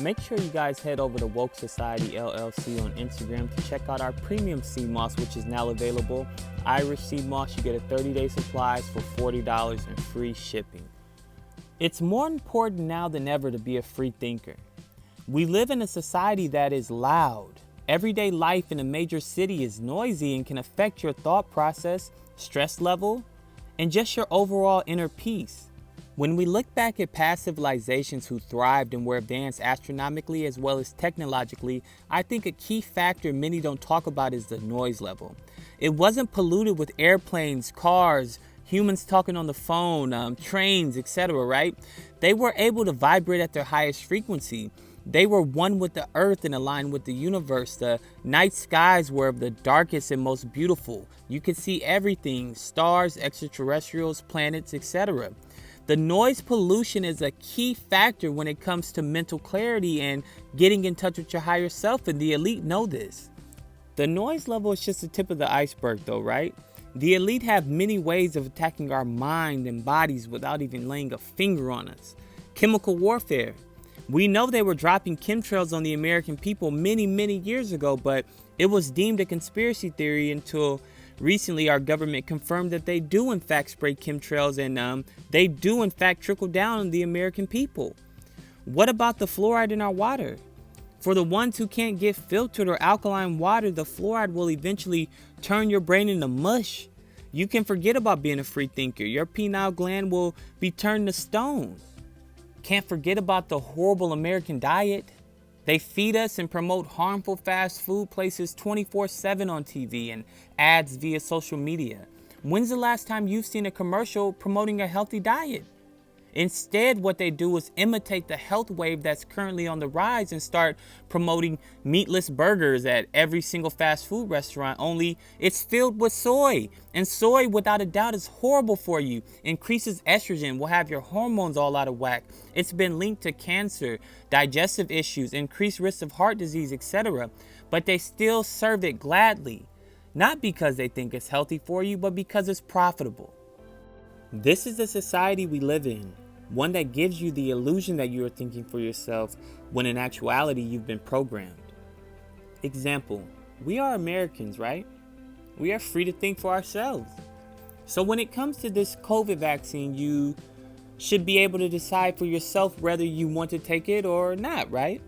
Make sure you guys head over to Woke Society LLC on Instagram to check out our premium sea moss, which is now available. Irish sea moss, you get a 30-day supplies for $40 and free shipping. It's more important now than ever to be a free thinker. We live in a society that is loud. Everyday life in a major city is noisy and can affect your thought process, stress level, and just your overall inner peace. When we look back at past civilizations who thrived and were advanced astronomically as well as technologically, I think a key factor many don't talk about is the noise level. It wasn't polluted with airplanes, cars, humans talking on the phone, trains, etc., right? They were able to vibrate at their highest frequency. They were one with the earth and aligned with the universe. The night skies were of the darkest and most beautiful. You could see everything, stars, extraterrestrials, planets, etc. The noise pollution is a key factor when it comes to mental clarity and getting in touch with your higher self, and the elite know this. The noise level is just the tip of the iceberg though, right? The elite have many ways of attacking our mind and bodies without even laying a finger on us. Chemical warfare. We know they were dropping chemtrails on the American people many years ago, but it was deemed a conspiracy theory until recently our government confirmed that they do in fact spray chemtrails and they do in fact trickle down on the American people. What about the fluoride in our water? For the ones who can't get filtered or alkaline water, the fluoride will eventually turn your brain into mush. You can forget about being a free thinker. Your pineal gland will be turned to stone. Can't forget about the horrible American diet. They feed us and promote harmful fast food places 24/7 on TV and ads via social media. When's the last time you've seen a commercial promoting a healthy diet? Instead, what they do is imitate the health wave that's currently on the rise and start promoting meatless burgers at every single fast food restaurant, only it's filled with soy. And soy, without a doubt, is horrible for you. Increases estrogen, will have your hormones all out of whack. It's been linked to cancer, digestive issues, increased risk of heart disease, etc. But they still serve it gladly. Not because they think it's healthy for you, but because it's profitable. This is the society we live in. One that gives you the illusion that you are thinking for yourself when in actuality you've been programmed. Example, we are Americans, right? We are free to think for ourselves. So when it comes to this COVID vaccine, you should be able to decide for yourself whether you want to take it or not, right?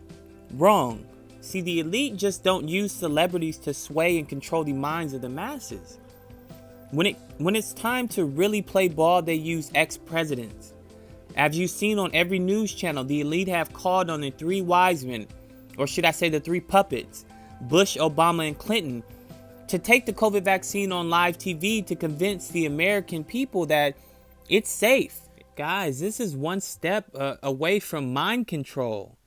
Wrong. See, the elite just don't use celebrities to sway and control the minds of the masses. When it's time to really play ball, they use ex-presidents. As you've seen on every news channel, the elite have called on the three wise men, or should I say the three puppets, Bush, Obama, and Clinton, to take the COVID vaccine on live TV to convince the American people that it's safe. Guys, this is one step away from mind control.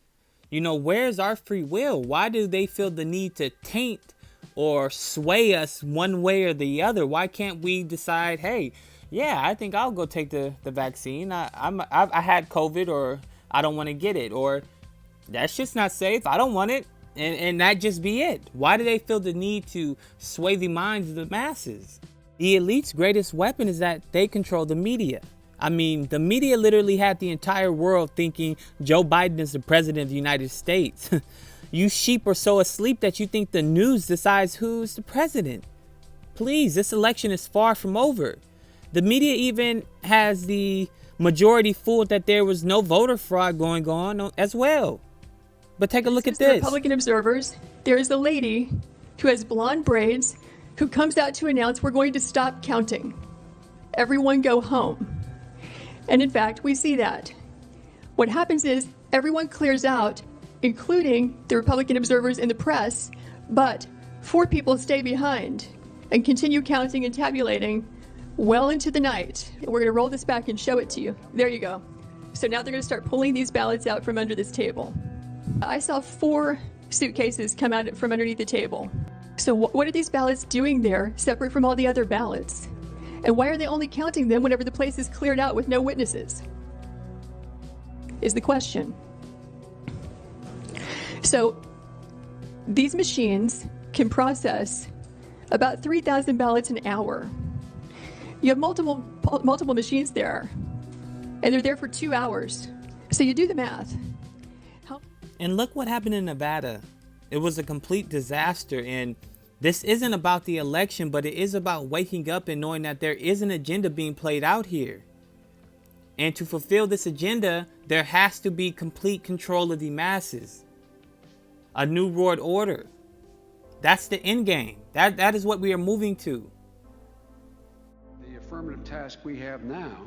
You know, where's our free will? Why do they feel the need to taint or sway us one way or the other? Why can't we decide, hey, yeah, I think I'll go take the vaccine. I had COVID, or I don't want to get it, or that's just not safe. I don't want it. And that just be it. Why do they feel the need to sway the minds of the masses? The elite's greatest weapon is that they control the media. I mean, the media literally had the entire world thinking Joe Biden is the president of the United States. You sheep are so asleep that you think the news decides who's the president. Please, this election is far from over. The media even has the majority fooled that there was no voter fraud going on as well. But take a look at this. Republican observers, there is a lady who has blonde braids who comes out to announce we're going to stop counting. Everyone go home. And in fact, we see that. What happens is everyone clears out, including the Republican observers and the press, but 4 people stay behind and continue counting and tabulating well into the night. We're going to roll this back and show it to you. There you go. So now they're going to start pulling these ballots out from under this table. I saw 4 suitcases come out from underneath the table. So what are these ballots doing there, separate from all the other ballots? And why are they only counting them whenever the place is cleared out with no witnesses? Is the question. So these machines can process about 3,000 ballots an hour. You have multiple machines there, and they're there for 2 hours. So you do the math. And look what happened in Nevada. It was a complete disaster. And this isn't about the election, but it is about waking up and knowing that there is an agenda being played out here. And to fulfill this agenda, there has to be complete control of the masses. A new world order. That's the end game. That is what we are moving to. The affirmative task we have now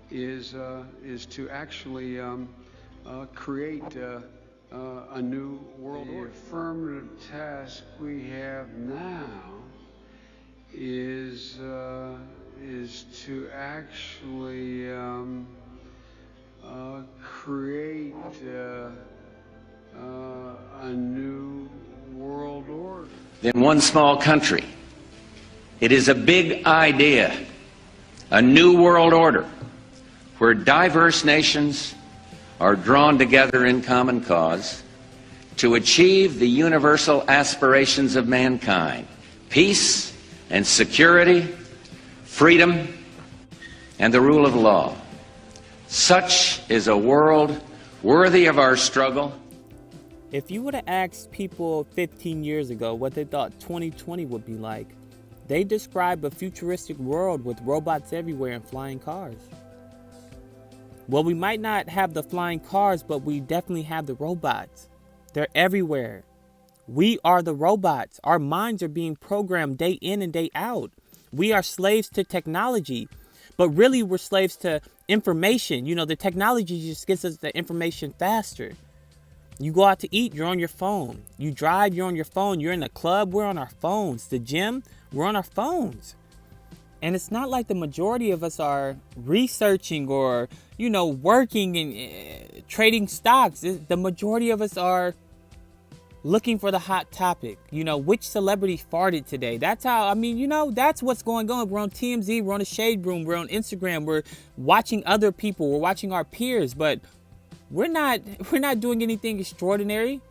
is to actually create a new world order. The affirmative task we have now is to actually create a new world order. In one small country, it is a big idea, a new world order, where diverse nations are drawn together in common cause to achieve the universal aspirations of mankind: peace and security, freedom, and the rule of law. Such is a world worthy of our struggle. If you would have asked people 15 years ago what they thought 2020 would be like, they describe a futuristic world with robots everywhere and flying cars. Well, we might not have the flying cars, but we definitely have the robots. They're everywhere. We are the robots. Our minds are being programmed day in and day out. We are slaves to technology, but really we're slaves to information. You know, the technology just gets us the information faster. You go out to eat, you're on your phone. You drive, you're on your phone. You're in the club, we're on our phones. The gym, we're on our phones. And it's not like the majority of us are researching or, you know, working and trading stocks. The majority of us are looking for the hot topic. You know, which celebrity farted today? That's how, I mean, you know, that's what's going on. We're on TMZ, we're on the Shade Room, we're on Instagram, we're watching other people, we're watching our peers, but we're not doing anything extraordinary.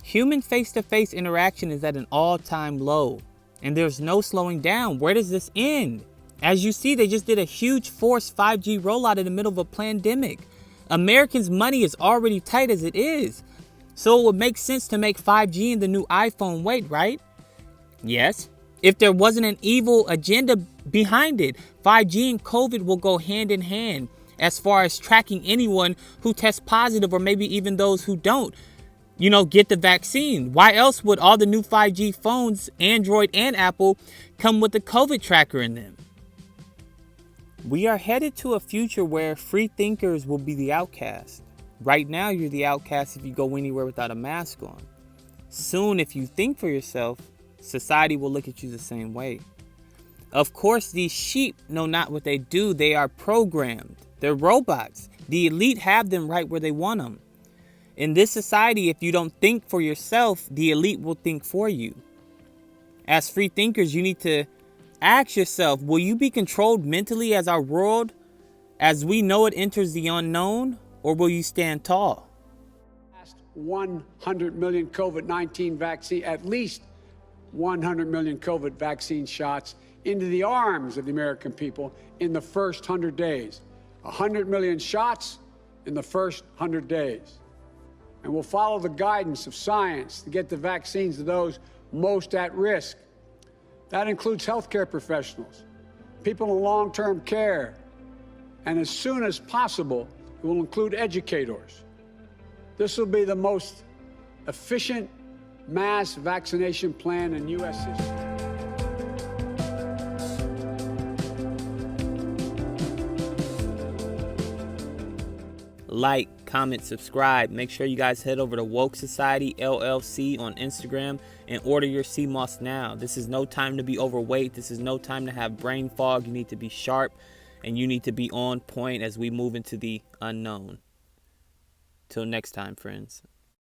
Human face-to-face interaction is at an all-time low, and there's no slowing down. Where does this end? As you see, they just did a huge forced 5G rollout in the middle of a pandemic. Americans' money is already tight as it is. So it would make sense to make 5G in the new iPhone wait, right? Yes. If there wasn't an evil agenda behind it, 5G and COVID will go hand in hand as far as tracking anyone who tests positive, or maybe even those who don't, you know, get the vaccine. Why else would all the new 5G phones, Android and Apple, come with a COVID tracker in them? We are headed to a future where free thinkers will be the outcast. Right now, you're the outcast if you go anywhere without a mask on. Soon, if you think for yourself, society will look at you the same way. Of course, these sheep know not what they do. They are programmed. They're robots. The elite have them right where they want them. In this society, if you don't think for yourself, the elite will think for you. As free thinkers, you need to ask yourself, will you be controlled mentally as our world, as we know it, enters the unknown, or will you stand tall? 100 million COVID-19 vaccine, at least 100 million COVID vaccine shots into the arms of the American people in the first 100 days. 100 million shots in the first 100 days. And we'll follow the guidance of science to get the vaccines to those most at risk. That includes healthcare professionals, people in long-term care, and as soon as possible, it will include educators. This will be the most efficient mass vaccination plan in U.S. history. Like, comment, subscribe. Make sure you guys head over to Woke Society LLC on Instagram and order your CMOS now. This is no time to be overweight. This is no time to have brain fog. You need to be sharp and you need to be on point as we move into the unknown. Till next time, friends.